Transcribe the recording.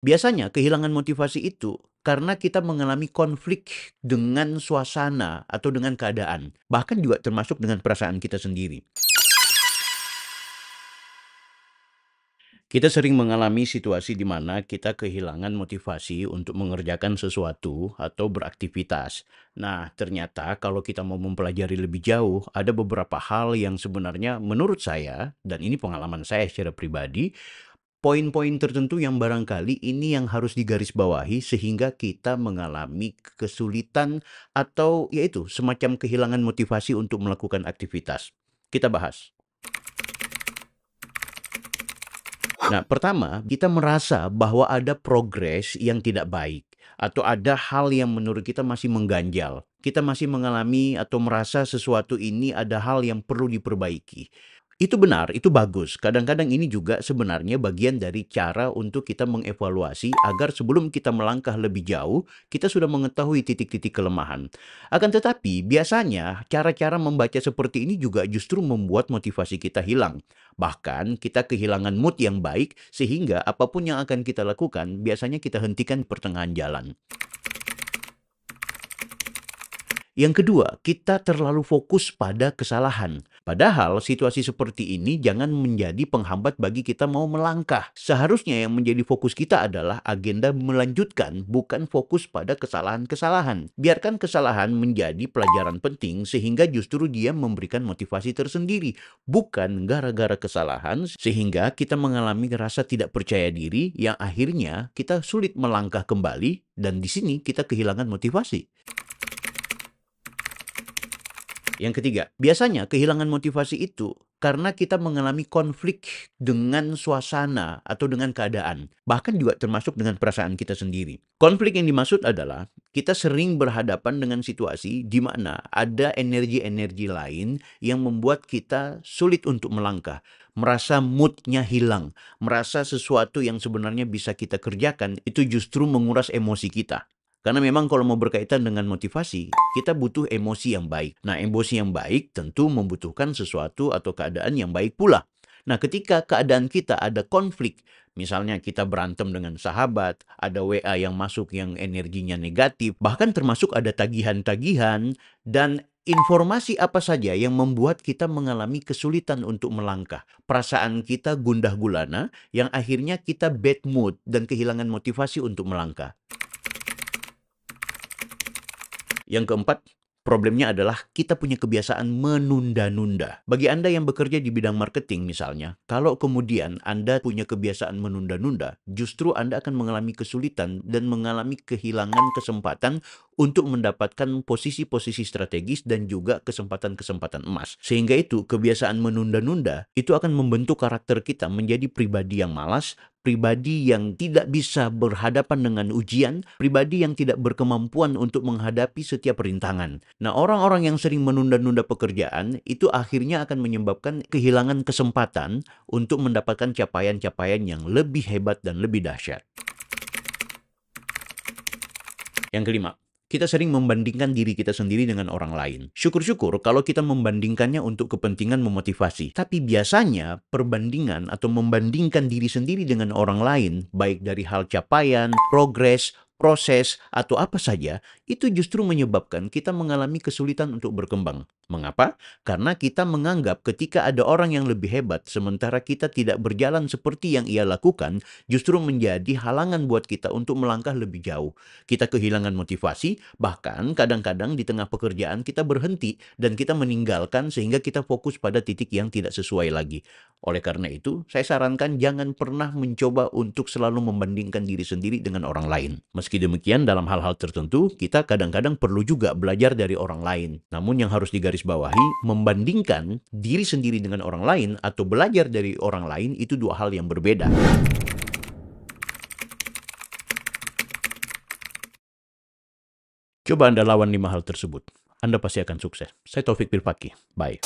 Biasanya kehilangan motivasi itu karena kita mengalami konflik dengan suasana atau dengan keadaan, bahkan juga termasuk dengan perasaan kita sendiri. Kita sering mengalami situasi di mana kita kehilangan motivasi untuk mengerjakan sesuatu atau beraktivitas. Nah, ternyata kalau kita mau mempelajari lebih jauh, ada beberapa hal yang sebenarnya menurut saya, dan ini pengalaman saya secara pribadi, poin-poin tertentu yang barangkali ini yang harus digarisbawahi sehingga kita mengalami kesulitan atau yaitu semacam kehilangan motivasi untuk melakukan aktivitas. Kita bahas. Nah, pertama, kita merasa bahwa ada progres yang tidak baik atau ada hal yang menurut kita masih mengganjal. Kita masih mengalami atau merasa sesuatu ini ada hal yang perlu diperbaiki. Itu benar, itu bagus. Kadang-kadang ini juga sebenarnya bagian dari cara untuk kita mengevaluasi agar sebelum kita melangkah lebih jauh, kita sudah mengetahui titik-titik kelemahan. Akan tetapi, biasanya cara-cara membaca seperti ini juga justru membuat motivasi kita hilang. Bahkan kita kehilangan mood yang baik sehingga apapun yang akan kita lakukan biasanya kita hentikan di pertengahan jalan. Yang kedua, kita terlalu fokus pada kesalahan. Padahal situasi seperti ini jangan menjadi penghambat bagi kita mau melangkah. Seharusnya yang menjadi fokus kita adalah agenda melanjutkan, bukan fokus pada kesalahan-kesalahan. Biarkan kesalahan menjadi pelajaran penting sehingga justru dia memberikan motivasi tersendiri. Bukan gara-gara kesalahan sehingga kita mengalami rasa tidak percaya diri yang akhirnya kita sulit melangkah kembali dan di sini kita kehilangan motivasi. Yang ketiga, biasanya kehilangan motivasi itu karena kita mengalami konflik dengan suasana atau dengan keadaan, bahkan juga termasuk dengan perasaan kita sendiri. Konflik yang dimaksud adalah kita sering berhadapan dengan situasi di mana ada energi-energi lain yang membuat kita sulit untuk melangkah, merasa moodnya hilang, merasa sesuatu yang sebenarnya bisa kita kerjakan itu justru menguras emosi kita. Karena memang kalau mau berkaitan dengan motivasi, kita butuh emosi yang baik. Nah, emosi yang baik tentu membutuhkan sesuatu atau keadaan yang baik pula. Nah, ketika keadaan kita ada konflik, misalnya kita berantem dengan sahabat, ada WA yang masuk yang energinya negatif, bahkan termasuk ada tagihan-tagihan, dan informasi apa saja yang membuat kita mengalami kesulitan untuk melangkah. Perasaan kita gundah gulana, yang akhirnya kita bad mood dan kehilangan motivasi untuk melangkah. Yang keempat, problemnya adalah kita punya kebiasaan menunda-nunda. Bagi Anda yang bekerja di bidang marketing misalnya, kalau kemudian Anda punya kebiasaan menunda-nunda, justru Anda akan mengalami kesulitan dan mengalami kehilangan kesempatan untuk mendapatkan posisi-posisi strategis dan juga kesempatan-kesempatan emas. Sehingga itu, kebiasaan menunda-nunda itu akan membentuk karakter kita menjadi pribadi yang malas, pribadi yang tidak bisa berhadapan dengan ujian, pribadi yang tidak berkemampuan untuk menghadapi setiap rintangan. Nah, orang-orang yang sering menunda-nunda pekerjaan itu akhirnya akan menyebabkan kehilangan kesempatan untuk mendapatkan capaian-capaian yang lebih hebat dan lebih dahsyat. Yang kelima, kita sering membandingkan diri kita sendiri dengan orang lain. Syukur-syukur kalau kita membandingkannya untuk kepentingan memotivasi. Tapi biasanya perbandingan atau membandingkan diri sendiri dengan orang lain, baik dari hal capaian, progres, proses, atau apa saja, itu justru menyebabkan kita mengalami kesulitan untuk berkembang. Mengapa? Karena kita menganggap ketika ada orang yang lebih hebat, sementara kita tidak berjalan seperti yang ia lakukan, justru menjadi halangan buat kita untuk melangkah lebih jauh. Kita kehilangan motivasi, bahkan kadang-kadang di tengah pekerjaan kita berhenti dan kita meninggalkan sehingga kita fokus pada titik yang tidak sesuai lagi. Oleh karena itu, saya sarankan jangan pernah mencoba untuk selalu membandingkan diri sendiri dengan orang lain. Meski demikian, dalam hal-hal tertentu, kita kadang-kadang perlu juga belajar dari orang lain. Namun yang harus digarisbawahi, membandingkan diri sendiri dengan orang lain atau belajar dari orang lain itu dua hal yang berbeda. Coba Anda lawan 5 hal tersebut. Anda pasti akan sukses. Saya Taufik Bilfaqih. Bye.